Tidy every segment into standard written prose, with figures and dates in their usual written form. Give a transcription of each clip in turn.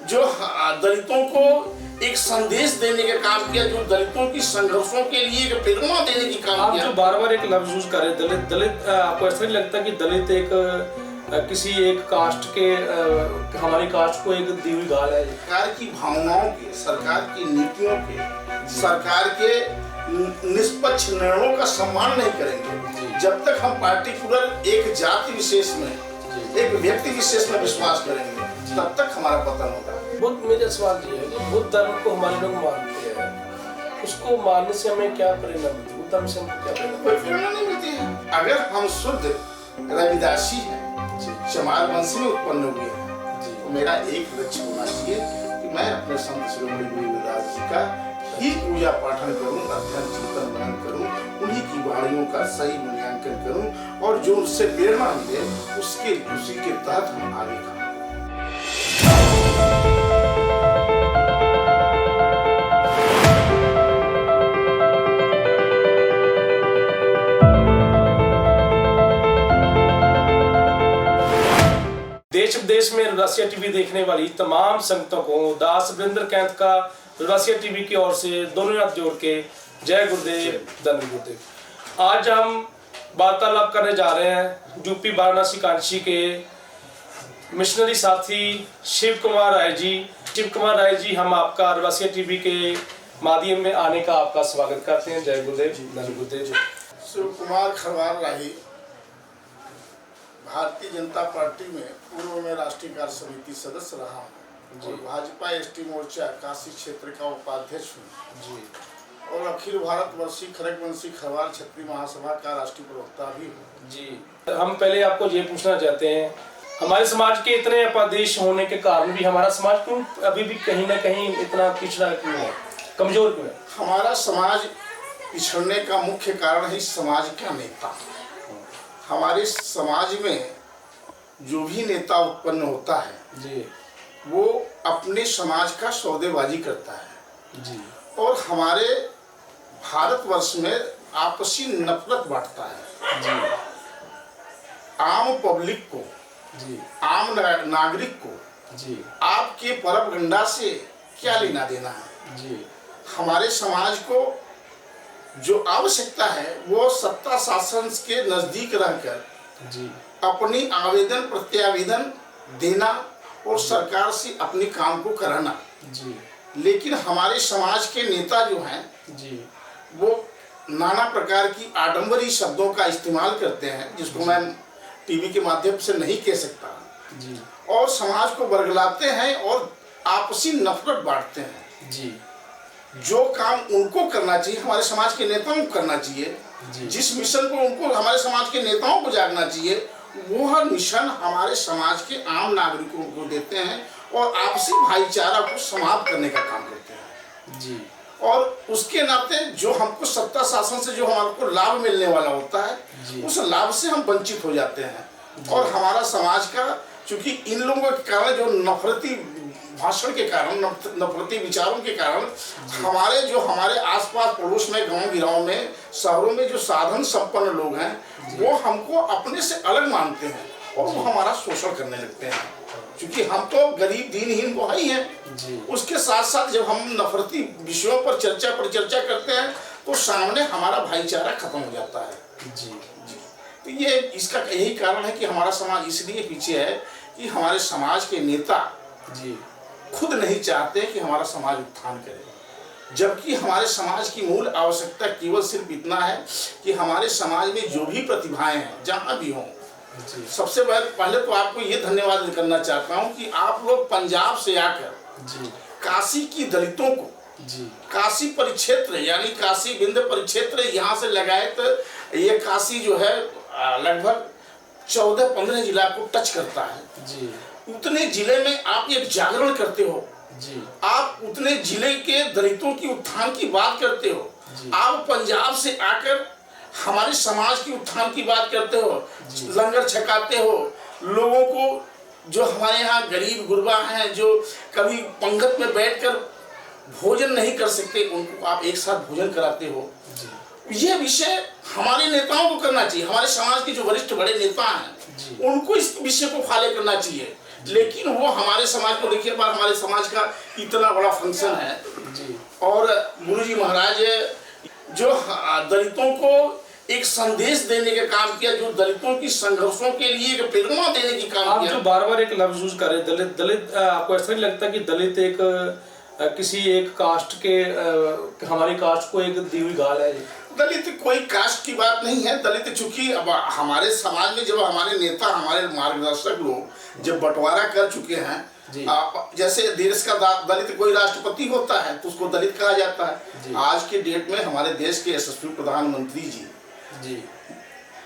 जो दलितों को एक संदेश देने का काम किया, जो दलितों की संघर्षों के लिए एक प्रेरणा देने की काम आप किया। जो बार बार एक लफ्ज यूज कर रहे हैं दलित दलित, आपको ऐसा नहीं लगता कि दलित एक किसी एक कास्ट के हमारी कास्ट को एक दी हुई गाल है? सरकार की भावनाओं के, सरकार की नीतियों के, सरकार के निष्पक्ष निर्णयों का सम्मान नहीं करेंगे जब तक हम पार्टिकुलर एक जाति विशेष में, एक व्यक्ति विशेष में विश्वास करेंगे, तब तक हमारा पतन होगा। बुद्ध, मेरा सवाल ये है कि बुद्ध धर्म को हमारे लोग मानते हैं, उसको मानने से हमें क्या प्रेरणा मिलती है? बुद्ध धर्म से हमको क्या प्रेरणा? कोई प्रेरणा नहीं मिलती है। अगर हम शुद्ध रविदासी हैं, चमार वंश में उत्पन्न हुए हैं, तो मेरा एक लक्ष्य होना चाहिए कि मैं अपने संत शिरोमणि गुरु रविदास जी का ही पूजा पाठन करूं, अध्ययन चिंतन मनन करूं, उन्हीं की वाणियों का सही मूल्यांकन करूं और जो उससे प्रेरणा मिले उसी के तहत हम आगे काम करें। देश विदेश में रसिया टीवी देखने वाली तमाम संगतों को दास वृंद्र कैंथ का रसिया टीवी की ओर से दोनों हाथ जोड़ के जय गुरुदेव, धन्य गुरुदेव। आज हम वार्तालाप करने जा रहे हैं यूपी वाराणसी कांची के मिशनरी साथी शिव कुमार राय जी। शिव कुमार राय जी, हम आपका रसिया टीवी के माध्यम में आने का आपका स्वागत करते हैं। जय गुरुदेव, धन्य गुरुदेव। शिव कुमार खरवार राही भारतीय जनता पार्टी में पूर्व में राष्ट्रीय कार्य समिति सदस्य रहा हूँ और भाजपा एसटी मोर्चा काशी क्षेत्र का उपाध्यक्ष हूँ जी, और अखिल भारत वर्षीय खड़गवंशी खरवार क्षत्रिय महासभा का राष्ट्रीय प्रवक्ता भी हूँ जी। हम पहले आपको ये पूछना चाहते हैं, हमारे समाज के इतने अपादेश होने के कारण भी हमारा समाज क्यों अभी भी कहीं ना कहीं इतना पिछड़ा क्यों है, कमजोर क्यों है? हमारा समाज पिछड़ने का मुख्य कारण है इस समाज का नेता। हमारे समाज में जो भी नेता उत्पन्न होता है जी, वो अपने समाज का सौदेबाजी करता है जी, और हमारे भारतवर्ष में आपसी नफरत बांटता है जी, आम पब्लिक को, जी, आम नागरिक को जी, आपके परपगंडा से क्या लेना देना है। जी, हमारे समाज को जो आवश्यकता है वो सत्ता शासन के नजदीक रहकर जी, अपनी आवेदन प्रत्यावेदन देना और सरकार से अपने काम को कराना। जी, लेकिन हमारे समाज के नेता जो हैं जी, वो नाना प्रकार की आडंबरी शब्दों का इस्तेमाल करते हैं जिसको मैं टीवी के माध्यम से नहीं कह सकता जी, और समाज को बरगलाते हैं और आपसी नफरत बांटते हैं। जी, जो काम उनको करना चाहिए हमारे समाज के नेताओं को करना चाहिए, जिस मिशन को उनको हमारे समाज के नेताओं को जागना चाहिए, वो हर मिशन हमारे समाज के आम नागरिकों को देते हैं और आपसी भाईचारा को समाप्त करने का काम करते हैं जी, और उसके नाते जो हमको सत्ता शासन से जो हमको लाभ मिलने वाला होता है उस लाभ से हम वंचित हो जाते हैं। और हमारा समाज का चूंकि इन लोगों के कारण जो नफरती भाषण के कारण, नफरती विचारों के कारण हमारे आसपास पड़ोस में, गांव गिराव में, शहरों में जो साधन संपन्न लोग हैं वो हमको अपने से अलग मानते हैं और वो हमारा शोषण करने लगते हैं। क्योंकि हम तो गरीब दीनहीन वो ही हैं। उसके साथ साथ जब हम नफरती विषयों पर चर्चा करते हैं तो सामने हमारा भाईचारा खत्म हो जाता है जी, तो ये इसका यही कारण है कि हमारा समाज इसलिए पीछे है कि हमारे समाज के नेता जी, खुद नहीं चाहते कि हमारा समाज उत्थान करे, जबकि हमारे समाज की मूल आवश्यकता केवल सिर्फ इतना है कि हमारे समाज में जो भी प्रतिभाएं हैं जहां भी हों। सबसे पहले तो आपको ये धन्यवाद करना चाहता हूं कि आप लोग पंजाब से आकर काशी की दलितों को काशी परिक्षेत्र यानी काशी विंध्य परिक्षेत्र यहाँ से लगाए तो ये काशी जो है लगभग 14-15 जिला को टच करता है। उतने जिले में आप एक जागरण करते हो आप उतने जिले के दलितों की उत्थान की बात करते हो, आप पंजाब से आकर हमारे समाज की उत्थान की बात करते हो, लंगर छकाते हो, लोगों को जो हमारे यहाँ गरीब गुरबा हैं जो कभी पंगत में बैठकर भोजन नहीं कर सकते उनको आप एक साथ भोजन कराते हो। ये विषय हमारे नेताओं को करना चाहिए, हमारे समाज के जो वरिष्ठ बड़े नेता हैं उनको इस विषय को फॉलो करना चाहिए। लेकिन वो हमारे समाज को देखिए, बार हमारे समाज का इतना बड़ा फंक्शन है जी। और गुरु जी महाराज जो दलितों को एक संदेश देने का काम किया, जो दलितों की संघर्षों के लिए एक प्रेरणा देने की काम आप किया। जो बार बार एक लफ्ज यूज कर रहे हैं दलित, दलित आपको ऐसा नहीं लगता कि दलित एक किसी एक कास्ट के हमारी कास्ट को एक दी हुई गाल है? दलित कोई कास्ट की बात नहीं है। दलित चूंकि अब हमारे समाज में जब हमारे नेता, हमारे मार्गदर्शक लोग जब बंटवारा कर चुके हैं, जैसे देश का दलित कोई राष्ट्रपति होता है तो उसको दलित कहा जाता है। आज के डेट में हमारे देश के यशस्वी प्रधानमंत्री जी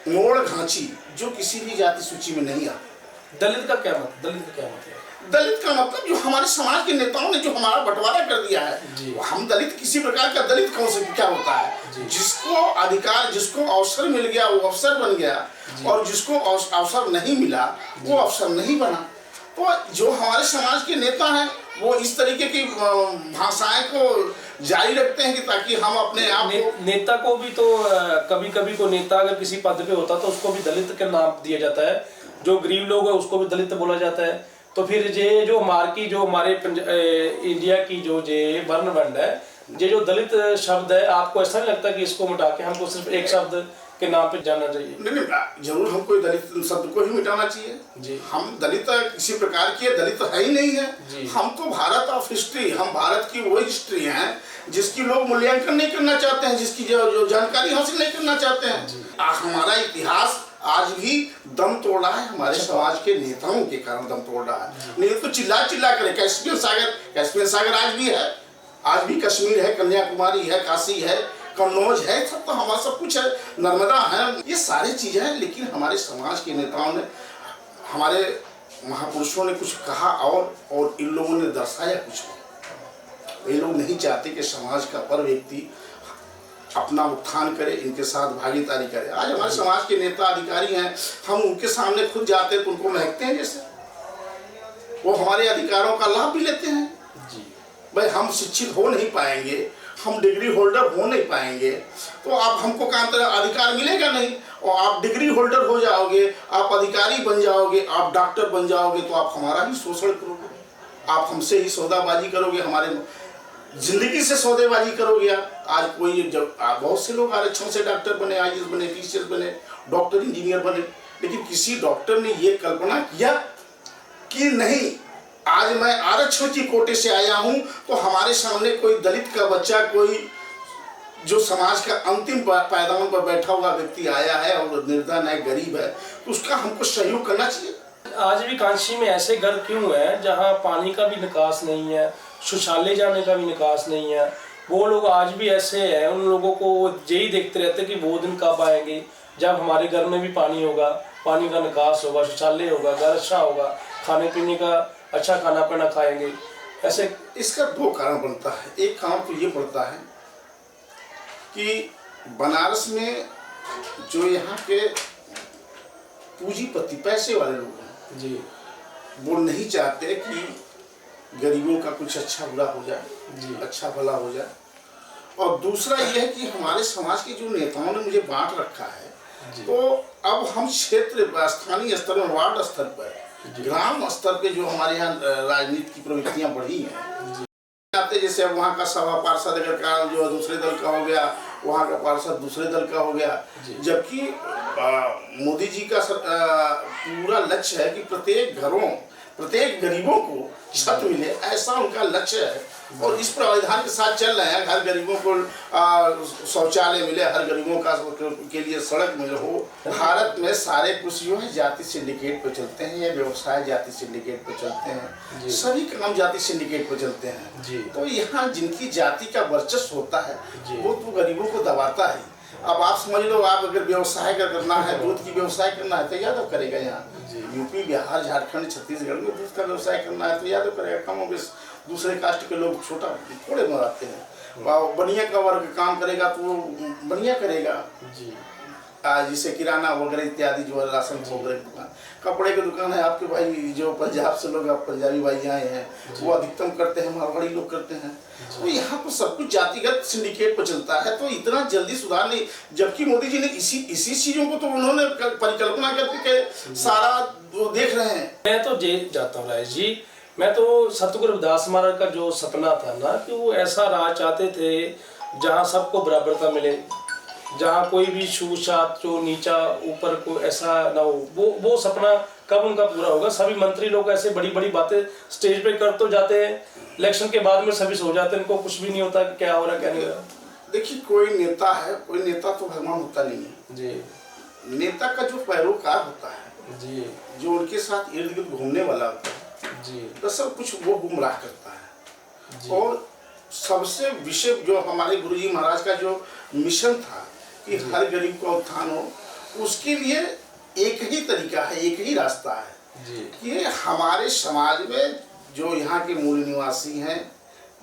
मोड़ घांची जो किसी भी जाति सूची में नहीं आते। दलित का क्या मतलब? दलित का क्या मतलब? दलित का मतलब जो हमारे समाज के नेताओं ने जो हमारा बंटवारा कर दिया है, हम दलित किसी प्रकार का दलित कौन से क्या होता है? जिसको अधिकार, जिसको अवसर मिल गया वो अफसर बन गया, और जिसको अवसर नहीं मिला वो अफसर नहीं बना। तो जो हमारे समाज के नेता हैं वो इस तरीके की भाषाएं को जारी रखते हैं कि ताकि हम अपने आप नेता को भी तो कभी कभी को नेता अगर किसी पद पे होता तो उसको भी दलित का नाम दिया जाता है। जो गरीब लोग है उसको भी दलित बोला जाता है। तो फिर ये जो मार्की जो हमारे इंडिया की जो वर्णमाला है, ये जो दलित शब्द है, आपको ऐसा नहीं लगता कि इसको मिटा के हमको सिर्फ एक शब्द के नाम पे जानना चाहिए? नहीं, जरूर हमको दलित शब्द को ही मिटाना चाहिए जी। हम दलित किसी प्रकार की दलित है ही नहीं है। हम तो भारत ऑफ हिस्ट्री, हम भारत की वो हिस्ट्री हैं जिसकी लोग मूल्यांकन नहीं करना चाहते हैं, जिसकी जो जानकारी हासिल नहीं करना चाहते हैं। हमारा इतिहास आज भी दम तोड़ रहा है, हमारे समाज के नेताओं के कारण दम तोड़ रहा है। नहीं तो चिल्ला चिल्ला करे कैस्पियन सागर आज भी है, आज भी कश्मीर है, कन्याकुमारी है, काशी है, कन्नौज है, सब तो हमारा सब कुछ है, नर्मदा है, ये सारी चीजें हैं। लेकिन हमारे समाज के नेताओं ने, हमारे महापुरुषों ने कुछ कहा और इन लोगों ने दर्शाया कुछ। ये लोग नहीं चाहते कि समाज का पर व्यक्ति अपना उत्थान करे, इनके साथ भागीदारी करे। आज हमारे समाज के नेता अधिकारी हैं, हम उनके सामने खुद जाते हैं तो उनको महकते हैं, जैसे वो हमारे अधिकारों का लाभ भी लेते हैं जी। भाई हम शिक्षित हो नहीं पाएंगे, हम डिग्री होल्डर हो नहीं पाएंगे तो आप हमको काम अधिकार मिलेगा नहीं। और आप डिग्री होल्डर हो जाओगे, आप अधिकारी बन जाओगे, आप डॉक्टर बन जाओगे तो आप हमारा ही शोषण करोगे, आप हमसे ही सौदाबाजी करोगे, हमारे जिंदगी से सौदेबाजी करोगे आप। आज कोई जब बहुत से लोग आरक्षण से डॉक्टर बने, आईएएस बने, टीचर बने, डॉक्टर इंजीनियर बने, लेकिन किसी डॉक्टर ने ये कल्पना किया कि नहीं आज मैं आरक्षण की कोटे से आया हूं तो हमारे सामने कोई दलित का बच्चा, कोई जो समाज का अंतिम पायदान पर बैठा हुआ व्यक्ति आया है और निर्धन है, गरीब है, तो उसका हमको सहयोग करना चाहिए। आज भी कांची में ऐसे घर क्यों हैं जहां पानी का भी निकास नहीं है, शौचालय जाने का भी निकास नहीं है? वो लोग आज भी ऐसे हैं, उन लोगों को यही देखते रहते कि वो दिन कब आएंगे जब हमारे घर में भी पानी होगा, पानी का निकास होगा, शौचालय होगा, घर अच्छा होगा, खाने पीने का अच्छा खाना पीना खाएंगे। ऐसे इसका दो कारण बनता है। एक कारण तो ये पड़ता है कि बनारस में जो यहाँ के पूंजीपति पैसे वाले लोग हैं जी, वो नहीं चाहते कि गरीबों का कुछ अच्छा बुरा हो जाए जी, अच्छा भला हो जाए। और दूसरा ये है कि हमारे समाज के जो नेताओं ने मुझे बांट रखा है, तो अब हम क्षेत्र, स्थानीय स्तर में, वार्ड स्तर पर, ग्राम स्तर पे जो हमारे यहाँ राजनीति की प्रवृत्तियाँ बढ़ी हैं, जैसे अब वहाँ का सभा पार्षद अगर का जो दूसरे दल का हो गया, वहाँ का पार्षद दूसरे दल का हो गया, जबकि मोदी जी का पूरा लक्ष्य है कि प्रत्येक गरीबों को छत मिले, ऐसा उनका लक्ष्य है। और इस प्रावधान के साथ चल रहे हैं, हर गरीबों को शौचालय मिले, हर गरीबों का के लिए सड़क मिले हो। भारत में सारे कुछ जो है जाति सिंडिकेट पर चलते हैं, ये व्यवसाय जाति सिंडिकेट पर चलते हैं, सभी काम जाति सिंडिकेट पर चलते हैं। तो यहाँ जिनकी जाति का वर्चस्व होता है वो तो गरीबों को दबाता है। अब आप समझ लो, आप अगर व्यवसाय करना है, दूध की व्यवसाय करना है तो यादव करेगा। यहाँ यूपी, बिहार, झारखंड, छत्तीसगढ़ में दूध का व्यवसाय करना है तो यादव करेगा। कम बेस दूसरे कास्ट के लोग थोड़े मराते हैं। बनिया का वर्ग काम करेगा तो वो बनिया करेगा जी। जैसे किराना वगैरह इत्यादि जो है, राशन वगैरह की दुकान, कपड़े की दुकान है। आपके भाई जो पंजाब से लोग, आप पंजाबी भाई आए हैं, वो अधिकतम करते हैं, मारवाड़ी लोग करते हैं। तो यहाँ पर सब कुछ जातिगत सिंडिकेट पर चलता है, तो इतना जल्दी सुधार नहीं। जबकि मोदी जी ने इसी चीजों को तो उन्होंने परिकल्पना करके सारा वो देख रहे हैं। मैं तो जे जाता हूँ राय जी, मैं तो सतगुरु रविदास महाराज का जो सपना था ना कि वो ऐसा राज चाहते थे जहाँ सबको बराबरता मिले, जहाँ कोई भी छूछात जो नीचा ऊपर को ऐसा ना हो। वो सपना कब उनका पूरा होगा? सभी मंत्री लोग ऐसे बड़ी बड़ी बातें स्टेज पे कर तो जाते हैं, इलेक्शन के बाद में सभी सो जाते हैं, इनको कुछ भी नहीं होता कि क्या हो रहा क्या नहीं हो रहा। देखिए, कोई नेता है, कोई नेता तो भगवान होता नहीं है जी। नेता का जो पैरोकार होता है जी, जो उनके साथ इर्द गिर्द घूमने वाला होता है जी, तो सब कुछ वो गुमराह करता है। जी। और सबसे विषय जो हमारे गुरुजी महाराज का जो मिशन था कि हर गरीब का उत्थान हो, उसके लिए एक ही तरीका है, एक ही रास्ता है जी। कि हमारे समाज में जो यहाँ के मूल निवासी हैं,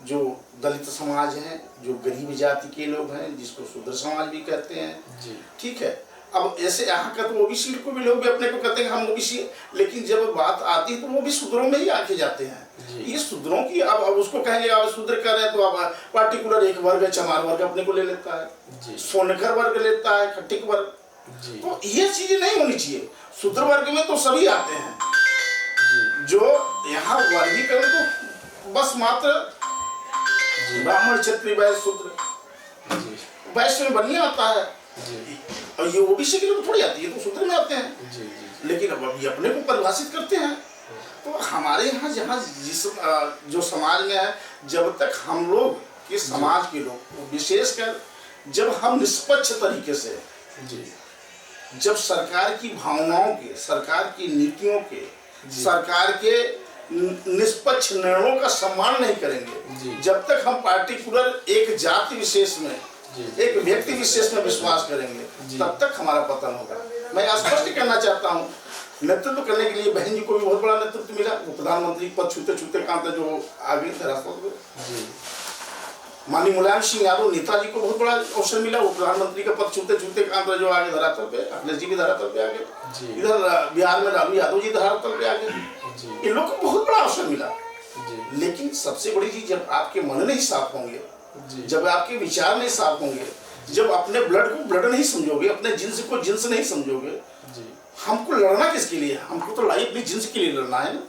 जो दलित समाज हैं, जो गरीब जाति के लोग हैं, जिसको शूद्र समाज भी कहते हैं, जी। ठीक है। अब ऐसे यहाँ का तो ओबीसी को भी लोग भी अपने को कहते हैं हम ओबीसी, लेकिन जब बात आती है तो वो भी शूद्रों में ही आके जाते हैं। ये शूद्रों की अब उसको कहेंगे अब शूद्र कर रहे हैं तो अब पार्टिकुलर एक वर्ग है, चमार वर्ग अपने को ले लेता है, सोनकर वर्ग लेता है, खट्टिक वर्ग। तो ये चीजें नहीं होनी चाहिए। शूद्र वर्ग में तो सभी आते हैं। जो यहाँ वर्गीकरण तो बस मात्र ब्राह्मण, क्षत्रिय, वैश्य, शूद्र, वैश्य में बनिया आता है, और ये ओबीसी के लोग थोड़ी आती है, तो शूद्र में आते हैं। लेकिन अब ये अपने को परिभाषित करते हैं। तो हमारे यहाँ जहाँ जिस जो समाज में है, जब तक हम लोग के समाज के लोग, विशेषकर जब हम निष्पक्ष तरीके से, जब सरकार की भावनाओं के, सरकार की नीतियों के, सरकार के निष्पक्ष निर्णयों का सम्मान नहीं करेंगे, जब तक हम पार्टिकुलर एक जाति विशेष में, एक व्यक्ति विशेष में विश्वास करेंगे, तब तक हमारा पतन होगा। मैं स्पष्ट करना चाहता हूँ, नेतृत्व करने के लिए बहन जी को भी बहुत बड़ा नेतृत्व मिला। वो प्रधानमंत्री पद छूते छूते काम था, जो आगे थे राष्ट्रपति को। माननीय मुलायम सिंह यादव नेताजी को बहुत बड़ा अवसर मिला, वो प्रधानमंत्री का पद छूते छूते काम था, जो आगे धरातल पे, अखिलेश जी भी धरातल पे आ गए। इधर बिहार में लालू यादव जी धरातल पे आ गए। इन लोग को बहुत बड़ा अवसर मिला। लेकिन सबसे बड़ी चीज, जब आपके मन नहीं साफ होंगे, जब आपके विचार नहीं साफ होंगे, जब अपने ब्लड को ब्लड नहीं समझोगे, अपने जिन्स को जिन्स नहीं समझोगे, हमको लड़ना किसके लिए? हमको तो लड़ाई अपनी जिन्स के लिए लड़ना है ना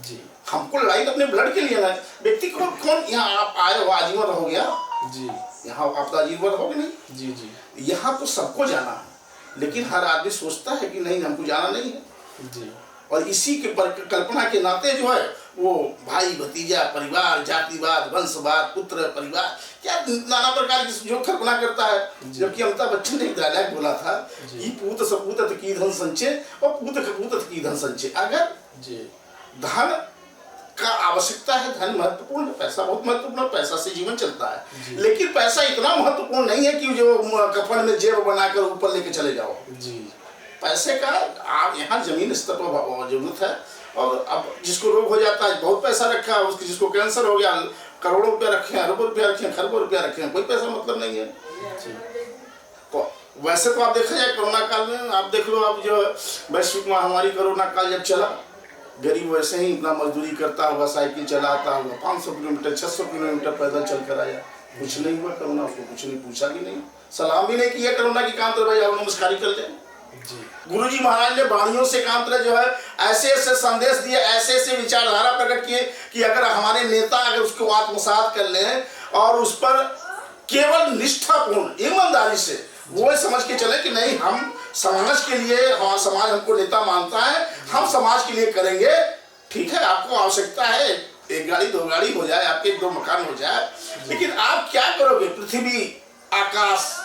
जी। हमको लड़ाई अपने ब्लड के लिए ना। व्यक्ति को कौन यहाँ आप आए हो आजीवन रहोगे आप जी, यहाँ आप तो आजीवन रहोगे नहीं जी जी। यहाँ तो सबको जाना है, लेकिन हर आदमी सोचता है कि नहीं हमको जाना नहीं है जी। और इसी के कल्पना के नाते जो है वो भाई भतीजा, परिवार, जातिवाद, वंशवाद, पुत्र परिवार, क्या नाना प्रकार की जो कल्पना करता है। जबकि अमिताभ बच्चन ने एक डायलॉग बोला था कि पूत सपूत की धन संचय और पूत कपूत की धन संचय। अगर धन का आवश्यकता है, धन महत्वपूर्ण है, पैसा बहुत महत्वपूर्ण है, पैसा से जीवन चलता है, लेकिन पैसा इतना महत्वपूर्ण नहीं है कि जो कफन में जेब बनाकर ऊपर लेके चले जाओ जी। पैसे का आप यहाँ जमीन स्तर पर जरूरत है। और अब जिसको रोग हो जाता है, बहुत पैसा रखा है, उसकी जिसको कैंसर हो गया, करोड़ों रुपया रखे हैं, अरबों रुपया रखे हैं, खरबों रुपया रखे हैं, कोई पैसा मतलब नहीं है। तो वैसे तो आप देखा जाए कोरोना काल में, आप देख लो, आप जो वैश्विक महामारी कोरोना काल जब चला, गरीब वैसे ही इतना मजदूरी करता होगा, साइकिल चलाता होगा, 500 किलोमीटर 600 किलोमीटर पैदल चल कर आया, कुछ नहीं हुआ कोरोना, उसको कुछ नहीं पूछा भी नहीं, सलाम भी नहीं किया कोरोना की काम तो भाई आप नमस्कार कर जाए। गुरुजी महाराज ने वाणियों से काम तरह जो है ऐसे ऐसे संदेश दिए, ऐसे ऐसे विचारधारा प्रकट किए कि अगर हमारे नेता अगर उसको आत्मसात कर लें और उस पर केवल निष्ठापूर्ण ईमानदारी से वो समझ के चले कि नहीं हम समाज के लिए, हमारा समाज हमको नेता मानता है, हम समाज के लिए करेंगे। ठीक है, आपको आवश्यकता है एक गाड़ी दो गाड़ी हो जाए, आपके 2 मकान हो जाए, लेकिन आप क्या करोगे? पृथ्वी आकाश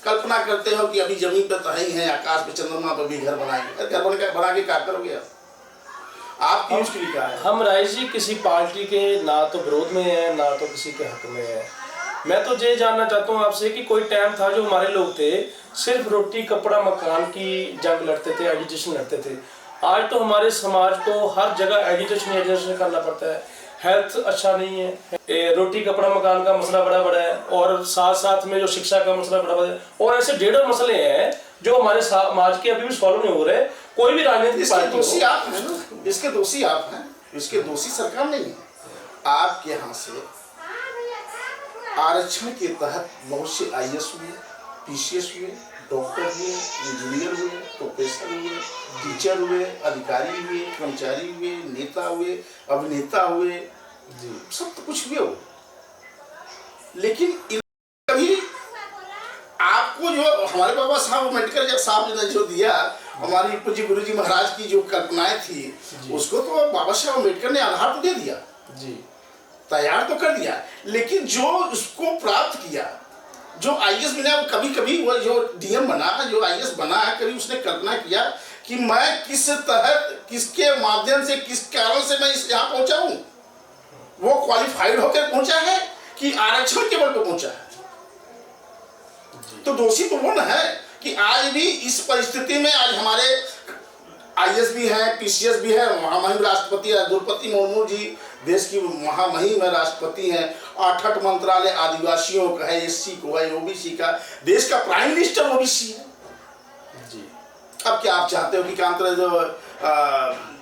कल्पना करते हो कि अभी जमीन पे तो ही है, आकाश पे चंद्रमा पे भी घर बनाएंगे, घर बना के क्या करोगे आप? आपकी क्या है? हम राय जी किसी पार्टी के ना तो विरोध में है, ना तो किसी के हक में है। मैं तो ये जानना चाहता हूँ आपसे कि कोई टाइम था जो हमारे लोग थे सिर्फ रोटी कपड़ा मकान की जंग लड़ते थे, एजुटेशन लड़ते थे। आज तो हमारे समाज को हर जगह एजुटेशन करना पड़ता है, हेल्थ अच्छा नहीं है, रोटी कपड़ा मकान का मसला बड़ा बड़ा है, और साथ साथ में जो शिक्षा का मसला बड़ा बड़ा है, और ऐसे ढेरों मसले हैं जो हमारे समाज के अभी भी सॉल्व नहीं हो रहे। कोई भी राजनीतिक इसके पार्टी दोषी हो। आप हैं ना, इसके दोषी आप हैं, इसके दोषी सरकार नहीं है। आपके यहाँ से आरक्षण के तहत बहुत से IAS हुए, PCS हुए, डॉक्टर हुए, इंजीनियर हुए, प्रोफेसर हुए, टीचर हुए, अधिकारी हुए, कर्मचारी हुए, नेता हुए, अभिनेता हुए, सब तो कुछ हुए हो। लेकिन कभी आपको जो हमारे बाबा साहब अम्बेडकर साहब ने जो दिया, हमारी पूज्य गुरु जी महाराज की जो कल्पनाएं थी, उसको तो बाबा साहब अम्बेडकर ने आधार तो दे दिया जी, तैयार तो कर दिया। लेकिन जो उसको प्राप्त किया, जो IAS बना, कभी कभी वो जो DM बना, जो IAS बना, कभी उसने कल्पना किया कि मैं किस तहत, किसके माध्यम से, किस कारण से मैं इस यहाँ पहुंचा हूं। वो क्वालिफाइड होकर पहुंचा है कि आरक्षण के बल पर पहुंचा है। तो दोषी तो वो न है कि आज भी इस परिस्थिति में आज हमारे IAS भी है, PCS भी है, महामहिम राष्ट्रपति द्रौपदी मुर्मू जी देश की महामहिम राष्ट्रपति हैं। 8 मंत्रालय आदिवासियों का है, SC को है, OBC का, देश का प्राइम मिनिस्टर OBC है जी। अब क्या आप चाहते हो कि कांतरा जो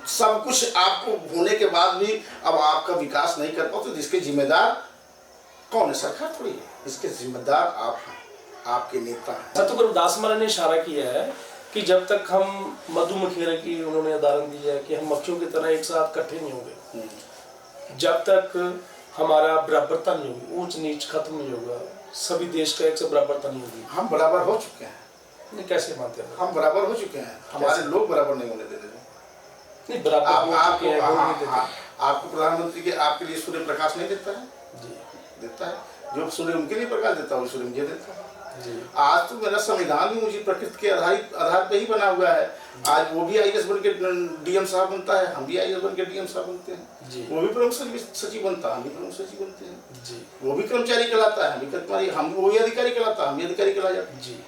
सब कुछ आपको होने के बाद भी अब आपका विकास नहीं कर पाते, तो इसके जिम्मेदार कौन है? सरकार थोड़ी है, इसके जिम्मेदार आप हैं, आपके नेता हैं। सतगुरु दास महाराज ने इशारा किया है कि जब तक हम मधुमक्खियों की, उन्होंने उदाहरण दिया है कि हम मक्खियों की तरह एक साथ इकट्ठे नहीं होंगे, जब तक हमारा बराबरता नहीं होगी, ऊंच नीच खत्म नहीं होगा, सभी देश का एक से बराबरता नहीं होगी। हम बराबर हो चुके हैं। नहीं, कैसे मानते हैं? हम बराबर हो चुके हैं, हमारे लोग बराबर नहीं होने देते। नहीं, बराबर हो चुके हैं, वो नहीं देते। आपको प्रधानमंत्री के आपके लिए सूर्य प्रकाश नहीं देता है? जी, देता है। जो सूर्य उनके लिए प्रकाश देता है, वो सूर्य मुझे देता है। जी। आज तो मेरा संविधान भी मुझे प्रकृति के आधार पे ही बना हुआ है। आज वो भी IAS बन के DM साहब बनता है, हम भी IAS बन के DM साहब बनते हैं जी। वो भी प्रमुख सचिव बनता है, हम भी प्रमुख सचिव बनते हैं जी। वो भी कर्मचारी कहलाता है, हम भी कर्मचारी, हम वो भी अधिकारी कहलाता है, हम भी अधिकारी कहला जाते हैं। जी।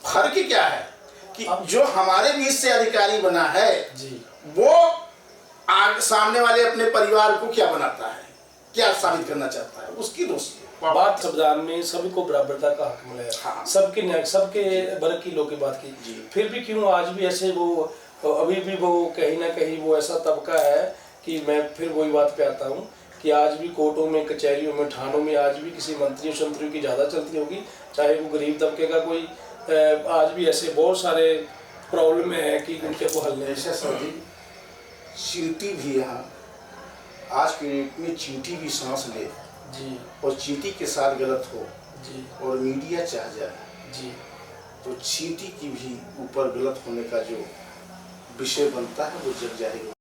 फर्क क्या है कि जो हमारे बीच से अधिकारी बना है जी, वो आगे सामने वाले अपने परिवार को क्या बनाता है, क्या साबित करना चाहता है, उसकी दोषी है। बात संविधान में सभी को बराबरता का हक मिला है। हाँ। सबके न्याय, सबके वर्ग की लोग की बात की, फिर भी क्यों आज भी ऐसे वो अभी भी वो कहीं ना कहीं वो ऐसा तबका है कि मैं फिर वही बात पे आता हूँ कि आज भी कोर्टों में, कचहरियों में, थानों में आज भी किसी मंत्रियों शंत्रियों की ज़्यादा चलती होगी, चाहे वो गरीब तबके का कोई, आज भी ऐसे बहुत सारे प्रॉब्लम है कि उनके को हल नहीं। ऐसा सदी चींटी भी यहाँ आज के डेट में चींटी भी सांस ले जी, और चींटी के साथ गलत हो जी, और मीडिया चाह जाए जी, तो चींटी की भी ऊपर गलत होने का जो विषय बनता है वो जग जाएगा।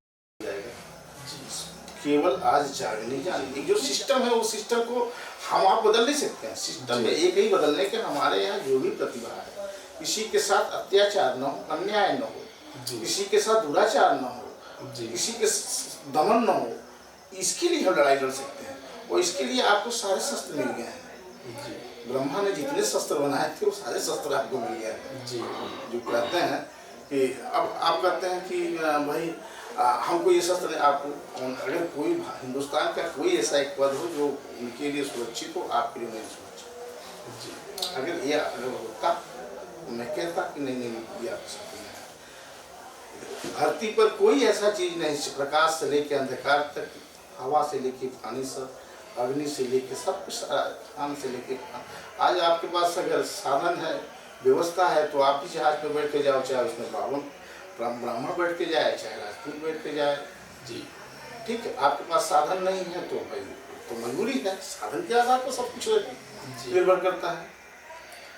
केवल आज जागने जाने जो सिस्टम है, वो सिस्टम को हम आप बदल नहीं सकते हैं। सिस्टम में एक ही बदलने के हमारे यहाँ जो भी प्रतिभा है, किसी के साथ अत्याचार न हो, अन्याय न हो, किसी के साथ दुराचार न हो, किसी के दमन न हो, इसके लिए हम लड़ाई लड़ सकते हैं। और इसके लिए आपको सारे शस्त्र मिल गए हैं। ब्रह्मा ने जितने शस्त्र बनाए थे वो सारे शस्त्र आपको मिल गए हैं। जो कहते हैं कि अब आप कहते हैं कि भाई हमको ये शस्त्र आपको, अगर कोई हिंदुस्तान का कोई ऐसा एक पद हो जो उनके लिए सुरक्षित हो, आपके लिए नहीं सुरक्षित, अगर ये होता तो मैं कहता कि नहीं ये आप सकते हैं। धरती पर कोई ऐसा चीज नहीं, प्रकाश से लेके अंधकार तक, हवा से लेके पानी से, अग्नि से लेके सब कुछ, खान से लेके, आज आपके पास अगर साधन है, व्यवस्था है, तो आप भी जहाज पे बैठ के जाओ, चाहे उसमें ब्राह्मण बैठ के जाए, चाहे राजपूत बैठ के जाए जी, ठीक है। आपके पास साधन नहीं है तो भाई तो मजबूरी है, साधन के आधार पर सब कुछ निर्भर करता है।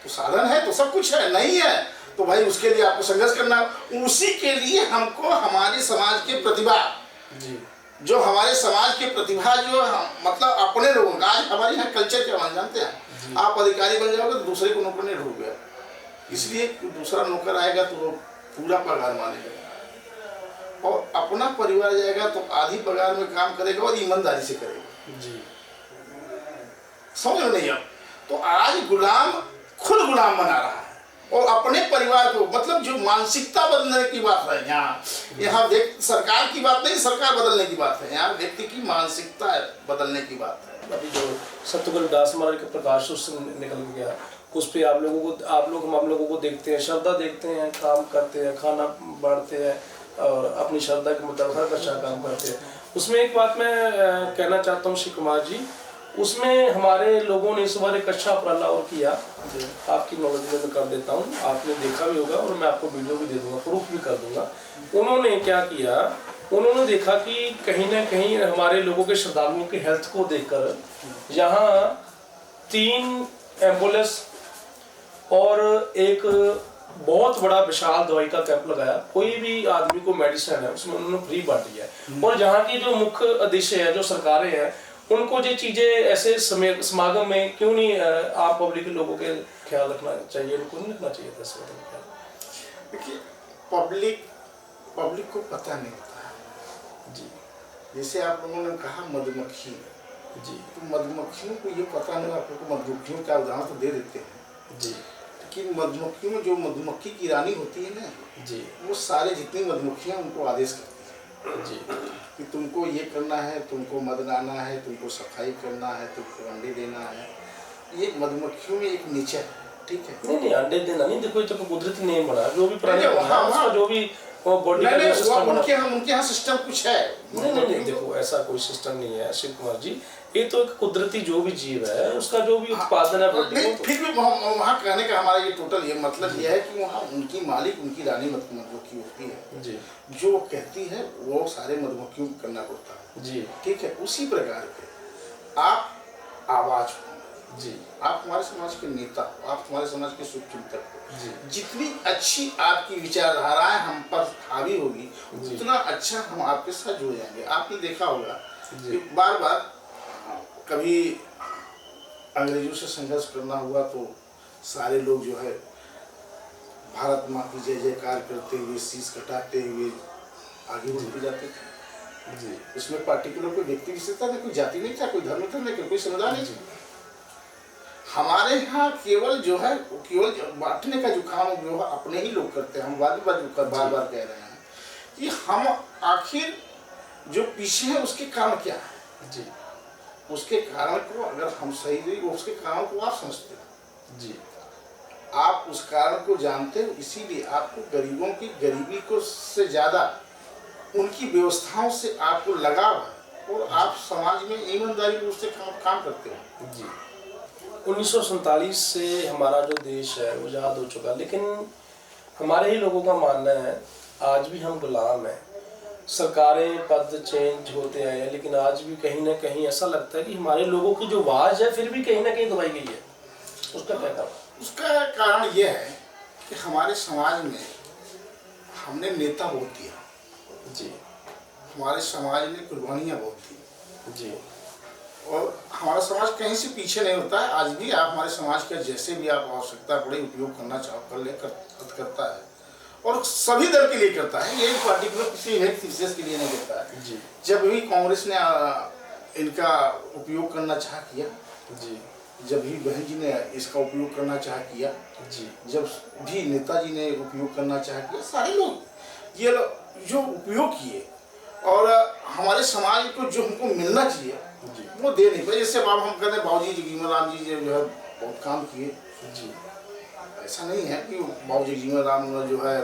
तो साधन है तो सब कुछ है, नहीं है तो भाई उसके लिए आपको संघर्ष करना। उसी के लिए हमको हमारे समाज के प्रतिभा जी, जो हमारे समाज के प्रतिभा जो मतलब अपने लोगों का, आज हमारे यहाँ कल्चर क्या मान जानते हैं, आप अधिकारी बन जाओगे तो दूसरे को नौकर नहीं ढूंढ गया, इसलिए दूसरा नौकर आएगा तो वो पूरा पगार मानेगा, और अपना परिवार जाएगा तो आधी पगार में काम करेगा और ईमानदारी से करेगा जी। समझ में नहीं आप? तो आज गुलाम खुद गुलाम बना रहा है और अपने परिवार को, मतलब जो मानसिकता बदलने की बात है यहाँ सरकार की बात नहीं, सरकार बदलने की बात है, यहाँ व्यक्ति की मानसिकता बदलने की बात है। अभी जो सतगुरु दास महाराज का प्रकाश उससे निकल गया, उस पे आप लोग हम लोगों को देखते हैं, श्रद्धा देखते हैं, काम करते हैं, खाना बांटते हैं और अपनी श्रद्धा के मुताबिक हर अच्छा काम करते हैं। उसमें एक बात मैं कहना चाहता हूँ श्री कुमार जी, उसमें हमारे लोगों ने इस बार एक अच्छा उपराला और किया, आपकी नॉलेज में मैं कर देता हूँ, आपने देखा भी होगा और मैं आपको वीडियो भी दे दूंगा, प्रूफ भी कर दूंगा। उन्होंने क्या किया, उन्होंने देखा कि कहीं ना कहीं हमारे लोगों के श्रद्धालुओं के हेल्थ को देखकर यहाँ 3 एम्बुलेंस और एक बहुत बड़ा विशाल दवाई का कैंप लगाया। कोई भी आदमी को मेडिसिन है उसमें उन्होंने फ्री बांटी है। और जहाँ की जो मुख्य उद्देश्य है, जो सरकारें हैं, उनको ये चीजें ऐसे समागम में क्यों नहीं आप पब्लिक के लोगों के ख्याल रखना चाहिए, उनको नहीं रखना चाहिए था? देखिए, पब्लिक को पता नहीं होता है जी। जैसे आप लोगों ने कहा मधुमक्खी जी। तो मधुमक्खियों को ये पता नहीं, आप लोग को मधुमक्खियों का उदाहरण तो दे देते हैं जी। लेकिन मधुमक्खियों में जो मधुमक्खी की रानी होती है ना जी, वो सारे जितनी मधुमक्खियां उनको आदेश करती हैं जी, कि तुमको ये करना है, तुमको मध लाना है, तुमको सफाई करना है, तुमको अंडे देना है। ये मधुमक्खियों में एक नेचर है, ठीक है। नहीं अंडे देना नहीं, देखो ये तो कुदरती नियम बना, जो भी प्राणी नहीं, बना, हाँ, उसका जो भी बॉडी का नहीं, सिस्टम बना। उनके यहाँ सिस्टम कुछ है। नहीं, देखो ऐसा कोई सिस्टम नहीं है शिव कुमार जी, ये तो एक कुदरती जो भी जीव है उसका जो भी उत्पादन है नहीं, फिर भी वहाँ कहने का हमारा ये टोटल ये मतलब ये है कि वहाँ उनकी मालिक उनकी रानी मधुमक्खी होती है जी, जो वो कहती है वो सारे मधुमक्खियों को करना पड़ता है जी, ठीक है। उसी प्रकार के आप आवाज हो जी, आप हमारे समाज के नेता हो, आप हमारे समाज के शुभचिंतक हो। जी, जितनी अच्छी आपकी विचारधाराएं हम पर हावी होगी उतना अच्छा हम आपके साथ जुड़ जाएंगे। आपने देखा होगा कि बार बार कभी अंग्रेजों से संघर्ष करना हुआ तो सारे लोग जो है भारत माँ की जय जयकार करते हुए शीश कटाते हुए आगे बढ़ते जाते थे जी। उसमें पार्टिकुलर कोई व्यक्ति विशेषता नहीं, कोई जाति नहीं था, कोई धर्म था नहीं, कोई समुदाय नहीं। हमारे यहाँ केवल जो है केवल बांटने का जो काम जो है अपने ही लोग करते हैं। हम बार बार कह रहे हैं कि हम आखिर जो पीछे है उसके कारण क्या है जी, उसके कारण को अगर हम सही नहीं उसके कारण को आप समझते हो जी, आप उस कारण को जानते हो, इसीलिए आपको गरीबों की गरीबी को से ज्यादा उनकी व्यवस्थाओं से आपको लगाव है और आप समाज में ईमानदारी रूप से काम करते हो। जी। 1947 से हमारा जो देश है वो आज़ाद हो चुका, लेकिन हमारे ही लोगों का मानना है आज भी हम गुलाम हैं। सरकारें पद चेंज होते आए हैं लेकिन आज भी कहीं ना कहीं ऐसा लगता है कि हमारे लोगों की जो आवाज़ है फिर भी कहीं ना कहीं दबाई गई है। उसका क्या कारण? उसका कारण यह है कि हमारे समाज में हमने नेता बहुत दिया जी, हमारे समाज ने कुर्बानियाँ बहुत दी जी, और हमारा समाज कहीं से पीछे नहीं होता है। आज भी आप हमारे समाज का जैसे भी आप आवश्यकता पड़े उपयोग करना चाहो करता है और सभी दल के लिए करता है, ये पार्टिकुलर किसी व्यक्ति विशेष के लिए नहीं करता है। जी, जब भी कांग्रेस ने इनका उपयोग करना चाह किया, जी, जब भी बहन जी ने इसका उपयोग करना चाह किया, जी, जब भी नेताजी ने उपयोग करना चाह किया, सारे लोग ये जो उपयोग किए और हमारे समाज को जो हमको मिलना चाहिए वो दे नहीं पाए। जैसे बाबा हम कहते हैं बाबूजी जगजीवन राम जी जो है बहुत काम किए। जी, ऐसा नहीं है कि बाबू जगजीवन राम जो है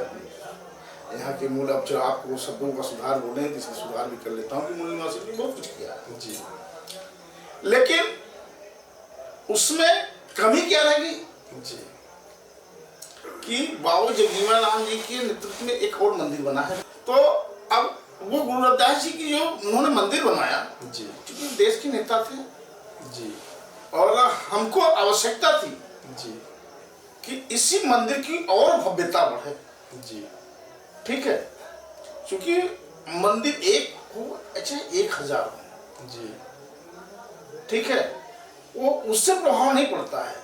यहाँ के मूल, अब जो आपको शब्दों का सुधार बोले हैं तो इसमें सुधार भी कर लेता हूँ कि मूल निवासी ने बहुत कुछ किया है जी, लेकिन उसमें कमी क्या रहेगी जी, कि बाबू जगजीवन राम जी के नेतृत्व में एक और मंदिर बना है। तो अब वो गुरु रविदास जी की जो उन्होंने मंदिर बनाया जी, क्योंकि देश के नेता थे जी, और हमको आवश्यकता थी जी, कि इसी मंदिर की और भव्यता बढ़े। जी, ठीक है, क्योंकि मंदिर एक हो अच्छा 1000 हो, जी, ठीक है, वो उससे प्रभाव नहीं पड़ता है।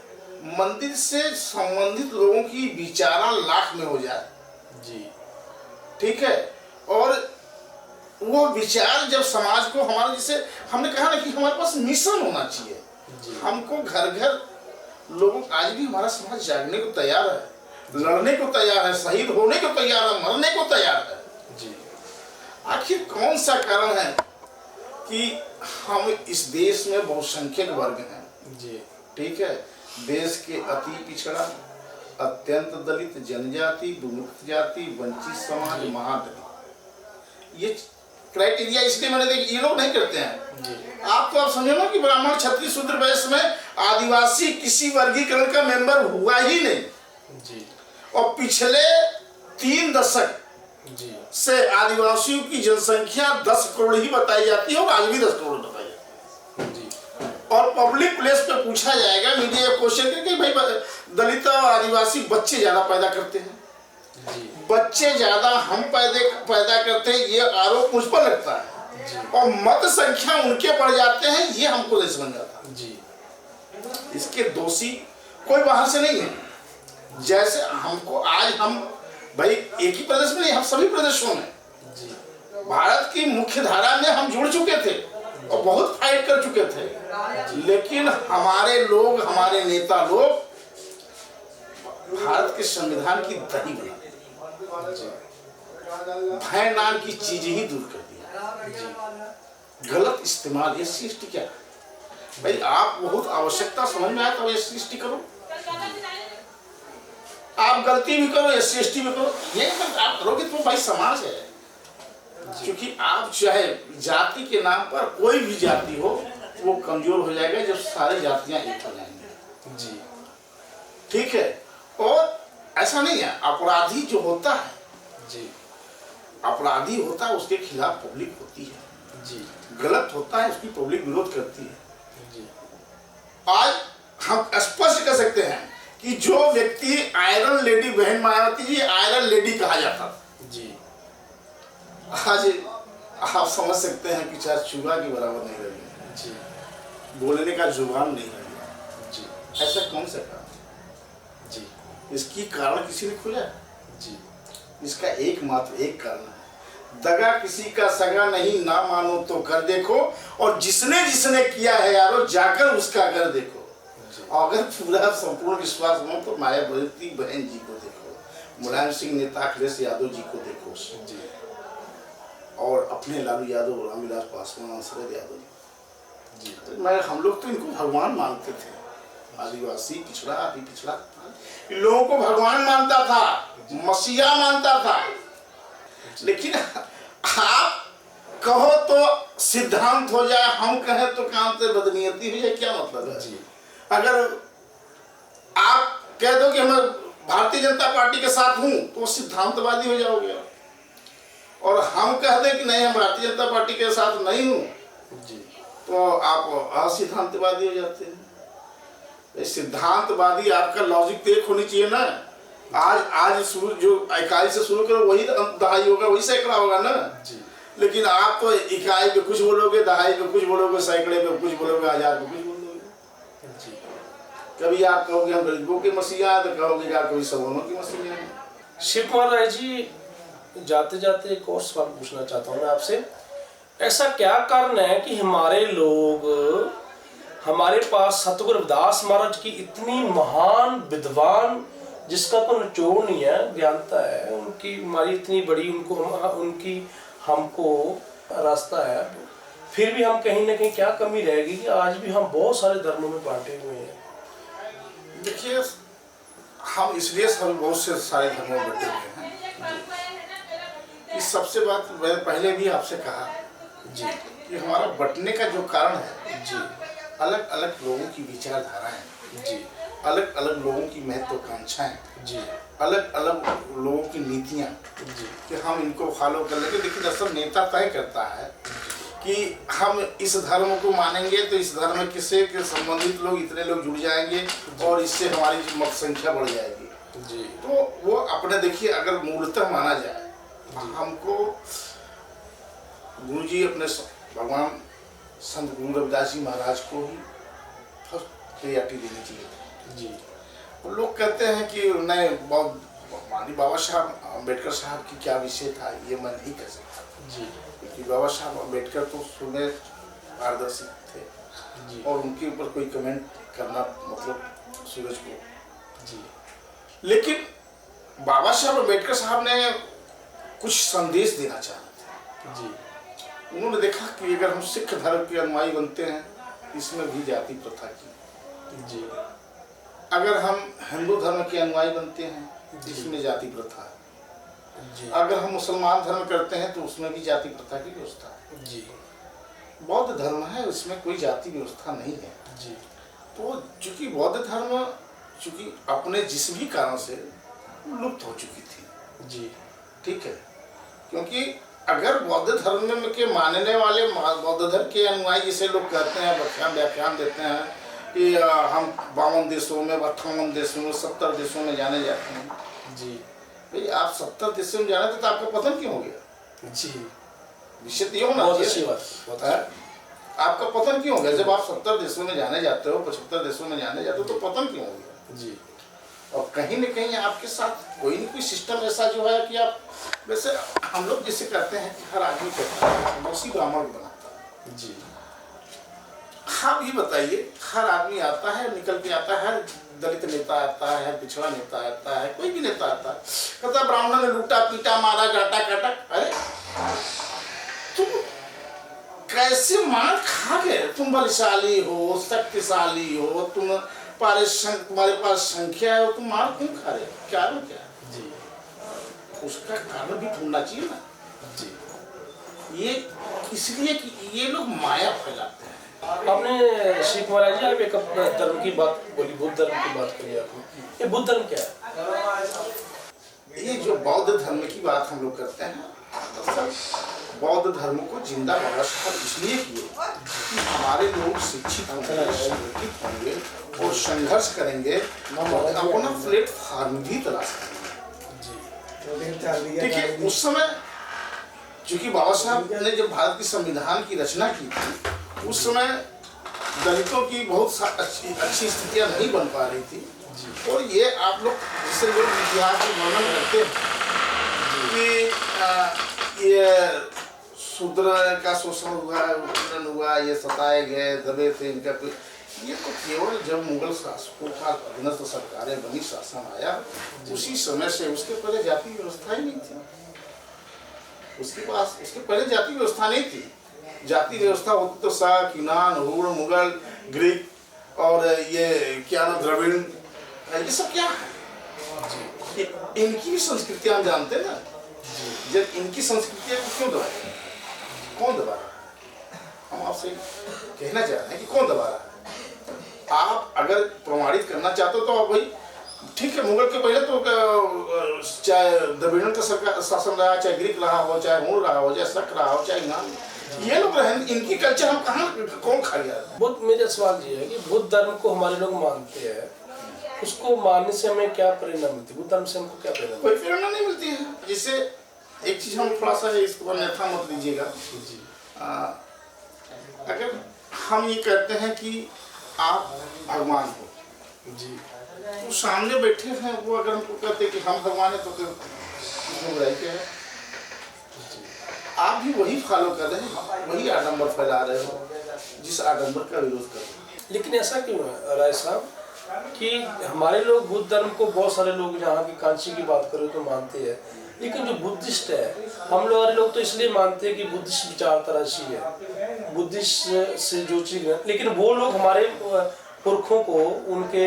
मंदिर से संबंधित लोगों की विचारा लाख में हो जाए, जी, ठीक है, और वो विचार जब समाज को हमारे जैसे हमने कहा ना कि हमारे पास मिशन होना चाहिए। हमको घर घर लोगों, आज भी हमारा समाज जागने को तैयार है, लड़ने को तैयार है, शहीद होने को तैयार है, मरने को तैयार है। जी। आखिर कौन सा कारण है कि हम इस देश में बहुसंख्यक वर्ग हैं, जी, ठीक है, देश के अति पिछड़ा, अत्यंत दलित, जनजाति, विमुक्त जाति, वंचित समाज, महादलित, ये क्राइटेरिया इसलिए मैंने देखी। ये लोग नहीं करते हैं। आप तो आप समझो ना कि ब्राह्मण, क्षत्रिय, शूद्र, वैश्य में आदिवासी किसी वर्गीकरण का मेंबर हुआ ही नहीं जी। और पिछले 3 दशक जी से आदिवासियों की जनसंख्या 10 करोड़ ही बताई जाती है और आज भी 10 करोड़ बताई जाती है। जी। और पब्लिक प्लेस पे पूछा जाएगा, मीडिया क्वेश्चन करके, भाई दलित और आदिवासी बच्चे ज्यादा पैदा करते हैं जी। बच्चे ज्यादा हम पैदा करते हैं, ये आरोप मुझ पर लगता है और मत संख्या उनके बढ़ जाते हैं, ये हमको नहीं समझ आता जी। इसके दोषी कोई बाहर से नहीं है। जैसे हमको आज हम भाई एक ही प्रदेश में नहीं, हम सभी प्रदेशों में जी। भारत की मुख्य धारा में हम जुड़ चुके थे और बहुत फाइट कर चुके थे, लेकिन हमारे लोग, हमारे नेता लोग भारत के संविधान की दही बना दी, भय नाम की चीज ही दूर कर दिया, गलत इस्तेमाल। ये सृष्टि क्या है भाई? आप बहुत आवश्यकता समझ में आए तो ये सृष्टि करो, आप गलती भी करो, एससी भी करो, ये आप करोगे तो भाई समाज है। क्योंकि आप चाहे जाति के नाम पर कोई भी जाति हो वो कमजोर हो जाएगा जब सारी जातियां एक हो जाएंगी जी। ठीक है। और ऐसा नहीं है, अपराधी जो होता है जी। अपराधी होता है उसके खिलाफ पब्लिक होती है जी। गलत होता है उसकी पब्लिक विरोध करती है जी। आज हम स्पष्ट कर सकते हैं कि जो व्यक्ति आयरन लेडी, बहन मायावती जी आयरन लेडी कहा जाता था जी। आज आप समझ सकते हैं कि चार चूहा के बराबर नहीं रही जी। बोलने का जुबान नहीं रही जी। ऐसा कौन सा कारण? जी। इसकी कारण किसी ने खोजा? जी। इसका एकमात्र एक कारण है, दगा किसी का सगा नहीं, ना मानो तो कर देखो, और जिसने जिसने किया है यारो जाकर उसका कर देखो। अगर पूरा संपूर्ण विश्वास हो तो मायावती बहन जी को देखो, मुलायम सिंह नेता अखिलेश यादव जी को देखो जी। और अपने लालू यादव, रामविलास पासवान, शरद यादव जी। जी। मैं हम लोग तो इनको भगवान मानते थे, आदिवासी पिछड़ा, अभी पिछड़ा, इन लोगों को भगवान मानता था, मसीहा मानता था। लेकिन आप कहो तो सिद्धांत हो जाए, हम कहें तो काम से बदनीयती हो जाए, क्या मतलब है? जी। अगर आप कह दो कि मैं भारतीय जनता पार्टी के साथ हूं तो सिद्धांतवादी हो जाओगे, और हम कह दें कि नहीं हम भारतीय जनता पार्टी के साथ नहीं हूं जी। तो आप असिद्धांतवादी हो जाते हैं। सिद्धांतवादी आपका लॉजिक तो एक होनी चाहिए ना। आज शुरू जो इकाई से शुरू करो वही दहाई होगा, वही सैकड़ा होगा ना जी। लेकिन आप तो इकाई पे कुछ बोलोगे, दहाई पे कुछ बोलोगे, सैकड़े पे कुछ बोलोगे, हजार पे कुछ बोलोगे जी। कभी आप कहोगे हम गरीबों के मसीहा, तो कहोगे आप कभी सवर्णों के मसीहा हैं। शिव कुमार राय जी, जाते जाते एक और सवाल पूछना चाहता हूँ मैं आपसे। ऐसा क्या कारण है कि हमारे लोग, हमारे पास सतगुरु रविदास महाराज की इतनी महान विद्वान जिसका कोई निचोड़ नहीं है, ज्ञानता है उनकी, हमारी इतनी बड़ी उनकी हमको रास्ता है, फिर भी हम कहीं ना कहीं क्या कमी रहेगी कि आज भी हम बहुत सारे धर्मों में बांटे हुए हैं? देखिए हम इसलिए सब बहुत से सारे धर्मों में बटे हुए हैं कि सबसे बात मैंने पहले भी आपसे कहा जी कि हमारा बटने का जो कारण है जी, अलग अलग लोगों की विचारधाराएं, जी अलग अलग लोगों की महत्वाकांक्षाएं, जी, अलग अलग लोगों की नीतियां जी कि हम इनको फॉलो कर लेंगे। लेकिन असल नेता तय करता है कि हम इस धर्म को मानेंगे तो इस धर्म किसे के संबंधित लोग इतने लोग जुड़ जाएंगे और इससे हमारी मत संख्या बढ़ जाएगी जी। तो वो अपने देखिए अगर मूलतः माना जाए हमको गुरु जी अपने भगवान संत गुरु रविदास जी महाराज को ही फर्स्ट प्रायोरिटी देनी चाहिए जी। तो लोग कहते हैं कि नहीं माननीय बाबा साहब अम्बेडकर साहब की क्या विषय था ये मैं नहीं कह सकता जी क्योंकि बाबा साहब अम्बेडकर तो सुने पारदर्शी थे जी और उनके ऊपर कोई कमेंट करना मतलब सूरज को जी। लेकिन बाबा साहब अम्बेडकर साहब ने कुछ संदेश देना चाहे जी थे। उन्होंने देखा कि अगर हम सिख धर्म के अनुयायी बनते हैं इसमें भी जाति प्रथा की जी अगर हम हिंदू धर्म के अनुयायी बनते हैं इसमें जाति प्रथा है। जी अगर हम मुसलमान धर्म करते हैं तो उसमें भी जाति प्रथा की व्यवस्था है। जी बौद्ध धर्म है उसमें कोई जाति व्यवस्था नहीं है। जी तो चूंकि बौद्ध धर्म चूंकि अपने जिस भी कारण से लुप्त हो चुकी थी, जी ठीक है, क्योंकि अगर बौद्ध धर्म के मानने वाले बौद्ध धर्म के अनुयायी जिसे लोग कहते हैं, व्याख्यान देते हैं कि हम 52 देशों में 58 देशों में 70 देशों में जाने जाते हैं। जी भाई आप 70 देशों में जाने थे तो आपका पतन क्यों हो गया? जी विषय तो ये होना बहुत अच्छी चाहिए। बात, बहुत है? आपका पतन क्यों हो गया? जब आप 70 देशों में जाने जाते हो, 75 देशों में जाने जाते हो तो पतन क्यों हो गया? जी और कहीं न कहीं आपके साथ कोई न कोई सिस्टम ऐसा जो है कि आप, वैसे हम लोग जिसे कहते हैं कि हर आदमी कहता है उसी ब्राह्मण को बनाता है। जी आप ये बताइए, हर आदमी आता है निकल के आता है, दलित नेता आता है, पिछड़ा नेता आता है, कोई भी नेता आता है, कहता ब्राह्मण ने लूटा पीटा मारा डांटा काटा। अरे तुम कैसे मार खा गए? तुम बलशाली हो, शक्तिशाली हो, तुम्हारे पास संख्या है, तुम मार क्यों खा रहे हो? क्या है क्या? जी उसका कारण भी ढूंढना चाहिए ना। जी ये इसलिए कि ये लोग माया फैलाते हैं। आपने श्री कुमार जी आप एक अपने धर्म की बात बोली, बुद्ध धर्म की बात करी आपने। ये बुद्ध धर्म क्या है? ये जो बौद्ध धर्म की बात हम लोग करते हैं, दरअसल बौद्ध धर्म को जिंदा व्यवस्था इसलिए किए कि हमारे लोग शिक्षित होंगे, संगठित होंगे और संघर्ष करेंगे, अपना प्लेटफॉर्म भी तलाश करेंगे। देखिए उस समय चूंकि बाबा साहब ने जब भारत की संविधान की रचना की थी, उस समय दलितों की बहुत अच्छी स्थितियां नहीं बन पा रही थी। और ये आप लोग जिसे लोग इतिहास में वर्णन करते हैं कि ये शूद्र का शोषण हुआ, उत्पीड़न हुआ, ये सताए गए, दबे थे, इनका कोई, ये तो केवल जब मुगल शासकों का अधीनस्थ सरकारें बनी, शासन आया, उसी समय से, उसके पहले जाति व्यवस्था ही नहीं थी। उसके पहले जाति व्यवस्था नहीं थी। जाति व्यवस्था होती तो शाक, यूनान, हुण, मुगल, ग्रीक और ये क्या नाम द्रविड़, ये सब क्या है? इनकी भी संस्कृतियां हम जानते हैं ना। जब इनकी संस्कृतियां क्यों दबा रहे हैं? कौन दबा रहा है? हम आपसे कहना चाह रहे हैं कि कौन दबा रहा है? आप अगर प्रमाणित करना चाहते हो तो आप भाई ठीक है, मुगल के पहले तो चाहे द्रविड़न का सरकार शासन रहा, चाहे ग्रीक रहा हो, चाहे हुण रहा हो, चाहे शक रहा हो, चाहे यूनान, ये लोग रहे, इनकी कल्चर हम कहाँ, कौन खा गया? बुद्ध, मेरा सवाल ये है कि बुद्ध धर्म को हमारे लोग मानते हैं, उसको मानने से हमें क्या प्रेरणा मिलती है? बुद्ध धर्म से हमको क्या प्रेरणा? कोई प्रेरणा नहीं मिलती है। जिससे एक चीज हम थोड़ा सा इसको अन्यथा मत लीजिएगा। जी अगर हम ये कहते हैं कि आप भगवान हो, जी तो सामने बैठे हैं वो अगर हमको कहते हैं कि हम भगवान है तो फिर इसमें बुराई क्या है? आप भी वही फॉलो कर रहे हैं, वही आडंबर फैला रहे हो जिस आडंबर का विरोध कर रहे हैं। लेकिन ऐसा क्यों है राय साहब कि हमारे लोग बुद्ध धर्म को, बहुत सारे लोग जहाँ की कांची की बात करें तो मानते हैं, लेकिन जो बुद्धिस्ट है, हम लोग वाले लोग तो इसलिए मानते हैं कि बुद्धिस्ट विचारधारा अच्छी है, बुद्धिस्ट से जो चीज है, लेकिन वो लोग हमारे पुरखों को उनके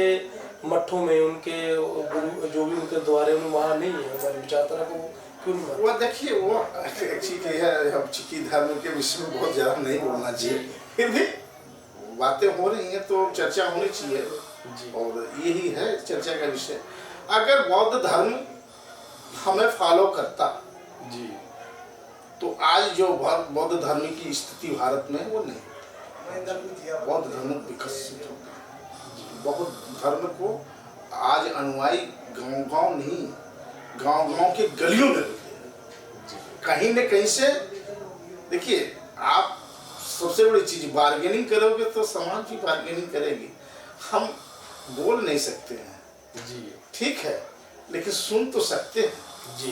मठों में, उनके गुरु जो भी उनके द्वारे में वहाँ नहीं है, हमारी विचारधारा को क्यों नहीं? वो देखिए, वो ठीक है, हम चूंकि धर्म के विषय में बहुत ज़्यादा नहीं बोलना चाहिए, फिर भी बातें हो रही हैं तो चर्चा होनी चाहिए और यही है चर्चा का विषय। अगर बौद्ध धर्म हमें फॉलो करता जी तो आज जो बौद्ध धर्म की स्थिति भारत में वो नहीं। बौद्ध धर्म विकसित हो गया। बौद्ध धर्म को आज अनुयायी गांव-गांव नहीं, गांव-गांव के गलियों में कहीं न कहीं से। देखिए, आप सबसे बड़ी चीज बार्गेनिंग करोगे तो समाज भी बार्गेनिंग करेगी। हम बोल नहीं सकते हैं जी, ठीक है, लेकिन सुन तो सकते हैं जी।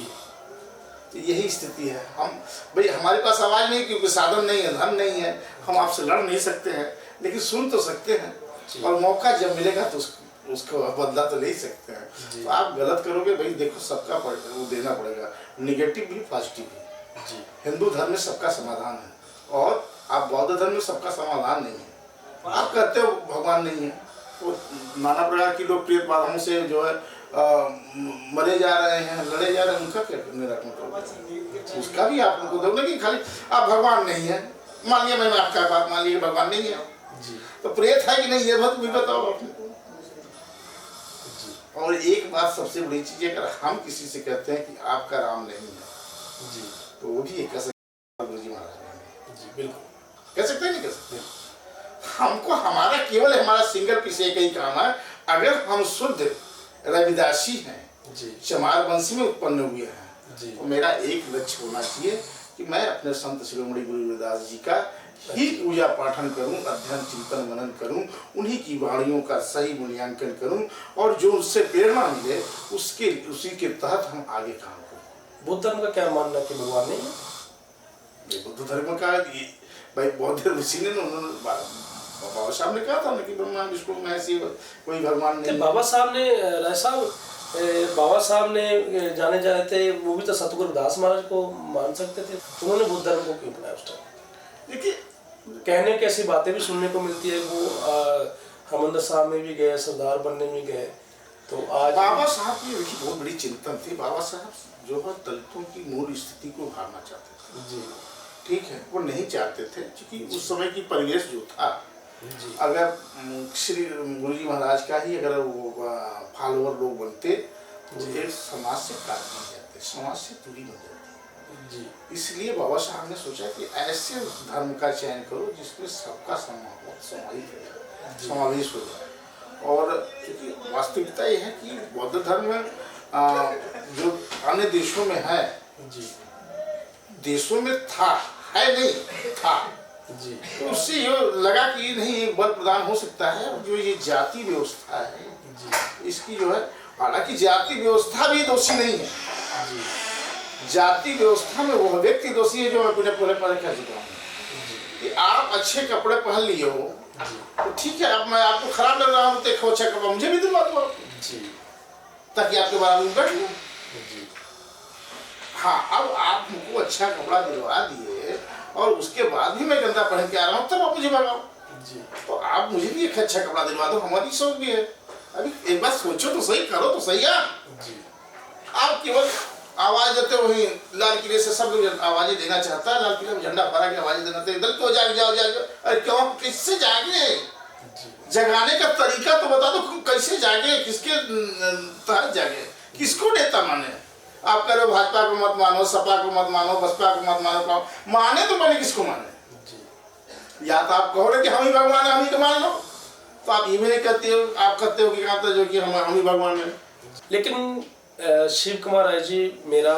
तो यही स्थिति है। हम भाई, हमारे पास आवाज नहीं, क्योंकि साधन नहीं है, धन नहीं है, हम आपसे लड़ नहीं सकते हैं, लेकिन सुन तो सकते हैं और मौका जब मिलेगा तो उसको बदला तो ले ही सकते हैं। तो आप गलत करोगे भाई, देखो सबका वो देना पड़ेगा, निगेटिव भी पॉजिटिव भी। जी, हिंदू धर्म में सबका समाधान है और आप बौद्ध धर्म में सबका समाधान नहीं है। आप कहते हो भगवान नहीं है, वो नाना प्रकार की लोग प्रेत बाधाओं से जो है मरे जा रहे हैं, लड़े जा रहे हैं, उनका क्या निराकरण करोगे? उसका भी आप उनको दो, लेकिन खाली आप भगवान नहीं है, मान लिया मैंने आपका बात मान लिया भगवान नहीं है जी तो प्रेत है कि नहीं ये बात भी बताओ अपने को। और एक बात सबसे बड़ी चीज है, अगर हम किसी से कहते हैं कि आपका राम नहीं है जी तो वो भी एक कह सकते गुरु जी महाराज जी बिल्कुल कह सकते हैं, नहीं कह सकते। हमको हमारा केवल हमारा सिंगल पीस एक ही काम है, अगर हम शुद्ध रविदासी हैं, जी चमार वंश में उत्पन्न हुए हैं, जी तो मेरा एक लक्ष्य होना चाहिए कि मैं अपने संत शिरोमणि गुरु रविदास जी का ही पूजा पाठन करूं, अध्ययन चिंतन मनन करूं, उन्हीं की वाणियों का सही मूल्यांकन करूं और जो उससे प्रेरणा मिले उसी के तहत हम आगे काम करें। बुद्ध धर्म का क्या मानना है कि भगवान नहीं है? ये बुद्ध धर्म का भाई बौद्ध ऋषि ने बाबा साहब ने कहा था ना कि ब्रह्मा विष्णु महेश कोई भगवान नहीं। बाबा साहब ने बाबा साहब ने जाने जाने थे, वो भी तो सतगुरु दास महाराज को मान सकते थे, उन्होंने बुद्ध धर्म को क्यों अपनाया उस टाइम? देखिए कहने की ऐसी बातें भी सुनने को मिलती है, वो हरमंदिर साहब में भी गए, सरदार बनने में गए, तो आज बाबा साहब की देखिए बहुत बड़ी चिंतन थी। बाबा साहब जो है दलितों की मूल स्थिति को उभारना चाहते थे जी ठीक है, वो नहीं चाहते थे क्योंकि उस समय की परिवेश जो था, जी अगर श्री गुरु जी महाराज का ही अगर वो फॉलोअर लोग बनते तो एक समाज से काट बन जाते, समाज से दूरी बन जाती। जी इसलिए बाबा साहब ने सोचा कि ऐसे धर्म का चयन करो जिसमें सबका समावेश हो जाए। और क्योंकि वास्तविकता ये है कि बौद्ध धर्म जो अन्य देशों में है, जी देशों में था, है नहीं था, जी तो उससे ये लगा कि नहीं एक बल प्रदान हो सकता है। जो ये जाति व्यवस्था है जी इसकी जो है, हालांकि जाति व्यवस्था भी दोषी नहीं है, जी जाति व्यवस्था में वो व्यक्ति दोषी है जो मैं पूरे पूरे पर कह चुका हूँ कि आप अच्छे कपड़े पहन लिए हो तो ठीक है, अब मैं आपको खराब लग रहा हूँ तो एक अच्छा कपड़ा मुझे भी दिलवा दो जी ताकि आपके बारे में बैठ लूँ। जी हाँ, अब आप मुझको अच्छा कपड़ा दिलवा दिए और उसके बाद भी मैं गंदा पहन के आ रहा हूँ तब आप मुझे भगाओ, जी तो आप मुझे भी एक अच्छा कपड़ा दिलवा दो, हमारी शौक भी है। अभी एक बात सोचो तो सही, करो तो सही है। जी आप केवल आवाज देते हो, वही लाल किले से सब लोग आवाजें देना चाहता है, लाल किले में झंडा फहरा के आवाजें देना चाहिए, दल क्यों जाग जाओ जाओ। अरे क्यों, किससे जागे? जगाने का तरीका तो बता दो, कैसे जागे, किसके तहत जागे, किसको नेता माने? आप कह रहे हो भाजपा को मत मानो, सपा को मत मानो, बसपा को मत मानो, माने तो माने किसको माने? या तो आप कहो रहे कि हम ही भगवान है, हम ही को मान लो, तो आप ये भी नहीं कहते हो, आप कहते हो कि कहते जो कि हम ही भगवान है। लेकिन शिव कुमार राय जी, मेरा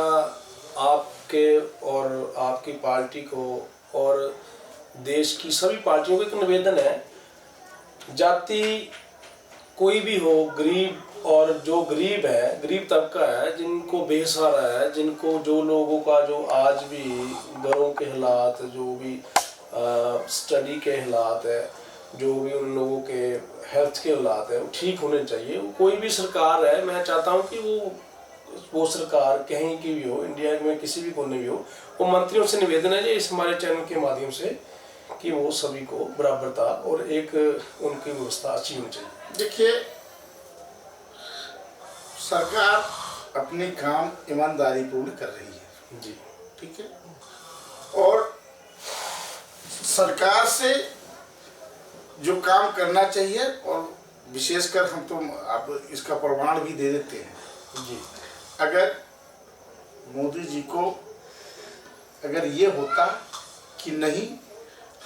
आपके और आपकी पार्टी को और देश की सभी पार्टियों को एक निवेदन है, जाति कोई भी हो, गरीब और जो गरीब है, गरीब तबका है, जिनको बेसहारा है, जिनको जो लोगों का जो आज भी घरों के हालात, जो भी स्टडी के हालात है, जो भी उन लोगों के हेल्थ के हालात है, वो ठीक होने चाहिए। कोई भी सरकार है, मैं चाहता हूँ कि वो सरकार कहीं की भी हो, इंडिया में किसी भी कोने भी हो, वो मंत्रियों से निवेदन है इस हमारे चैनल के माध्यम से कि वो सभी को बराबरता और एक उनकी व्यवस्था अच्छी होनी चाहिए। देखिए, सरकार अपने काम ईमानदारी पूर्ण कर रही है जी, ठीक है, और सरकार से जो काम करना चाहिए, और विशेषकर हम तो आप इसका प्रमाण भी दे देते हैं जी। अगर मोदी जी को अगर ये होता कि नहीं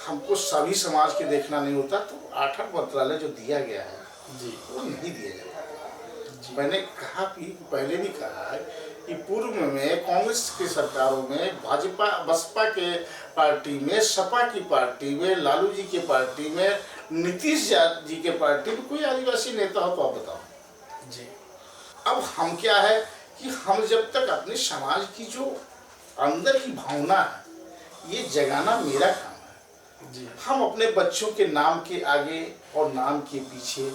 हमको सभी समाज के देखना नहीं होता, तो 8 मंत्रालय जो दिया गया है जी, वो नहीं दिया जाता। मैंने कहा कि पहले भी कहा है कि पूर्व में कांग्रेस की सरकारों में, भाजपा बसपा के पार्टी में, सपा की पार्टी में, लालू जी की पार्टी में, नीतीश जी के पार्टी में कोई आदिवासी नेता हो तो आप बताओ जी। अब हम क्या है कि हम जब तक अपने समाज की जो अंदर की भावना है ये जगाना मेरा काम है जी। हम अपने बच्चों के नाम के आगे और नाम के पीछे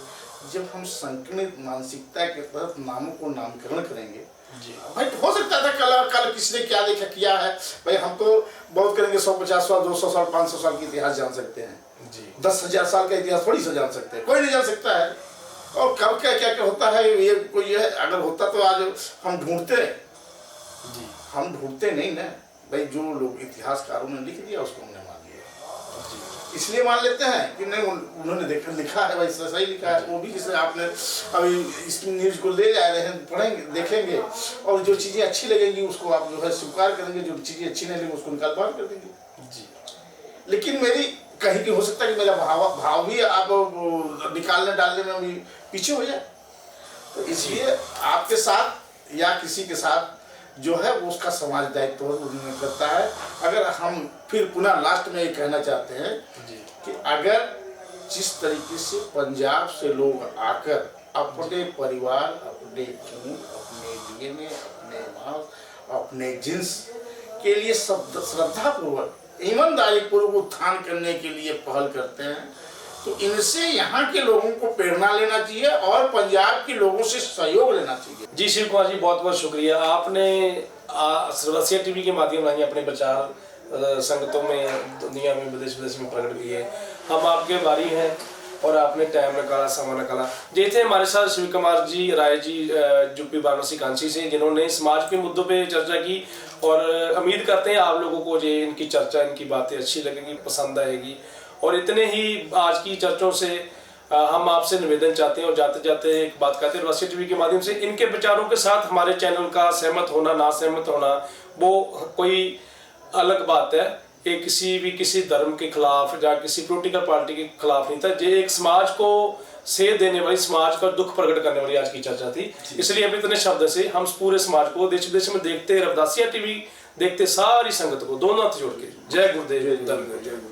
जब हम संकीर्ण मानसिकता के तहत नामों को नामकरण करेंगे जी। भाई हो सकता था कल किसने क्या देखा किया है, भाई हम तो बहुत करेंगे 150 साल 200 साल 500 साल की इतिहास जान सकते हैं जी। 10,000 साल का इतिहास थोड़ी सा जान सकते हैं, कोई नहीं जान सकता है। और कब क्या क्या क्या होता है ये कोई है, अगर होता तो आज हम ढूंढते, हम ढूंढते नहीं ना भाई, जो लोग इतिहासकारों ने लिख दिया उसको हमने मान लिया, इसलिए मान लेते हैं कि नहीं उन्होंने लिखा है भाई, सही लिखा है। वो भी जैसे आपने अभी इस न्यूज़ को ले जा रहे हैं, पढ़ेंगे देखेंगे और जो चीज़ें अच्छी लगेंगी उसको आप जो है स्वीकार करेंगे, जो चीज़ें अच्छी नहीं लगेंगी उसको निकाल बाहर कर देंगे जी। लेकिन मेरी कहीं की हो सकता है कि मेरा भाव भी आप निकालने डालने में भी पीछे हो जाए, तो इसलिए आपके साथ या किसी के साथ जो है वो उसका समाज दायित्व करता है। अगर हम फिर पुनः लास्ट में ये कहना चाहते हैं कि अगर जिस तरीके से पंजाब से लोग आकर अपने परिवार, अपने खून, अपने डीएनए, अपने मांस, अपने जिन्स के लिए श्रद्धापूर्वक, ईमानदारी पूर्वक उत्थान करने के लिए पहल करते हैं, तो इनसे यहाँ के लोगों को प्रेरणा लेना चाहिए और पंजाब के लोगों से सहयोग लेना चाहिए। जी शिव कुमार जी, बहुत बहुत शुक्रिया। आपने रसिया टीवी के माध्यम से अपने विचार संगतों में, दुनिया में, विदेश विदेश में प्रकट किए। हम आपके बारी हैं और आपने टाइम निकाला, समय निकाला। जैसे हमारे साथ शिव कुमार जी राय जी यूपी वाराणसी कांची से, जिन्होंने समाज के मुद्दों पे चर्चा की, और उम्मीद करते हैं आप लोगों को ये इनकी चर्चा, इनकी बातें अच्छी लगेगी, पसंद आएगी। और इतने ही आज की चर्चाओं से हम आपसे निवेदन चाहते हैं और जाते जाते एक बात कहते हैं, रसिया टीवी के माध्यम से इनके विचारों के साथ हमारे चैनल का सहमत होना ना सहमत होना वो कोई अलग बात है। ये किसी धर्म के खिलाफ या किसी पॉलिटिकल पार्टी के खिलाफ नहीं था, ये एक समाज को सेध देने वाली, समाज का दुख प्रकट करने वाली आज की चर्चा थी। इसलिए हम इतने शब्द से हम पूरे समाज को देश विदेश में देखते, रसिया टीवी देखते सारी संगत को दोनों हाथ जोड़ के जय गुरुदेव, जय गुरुदेव।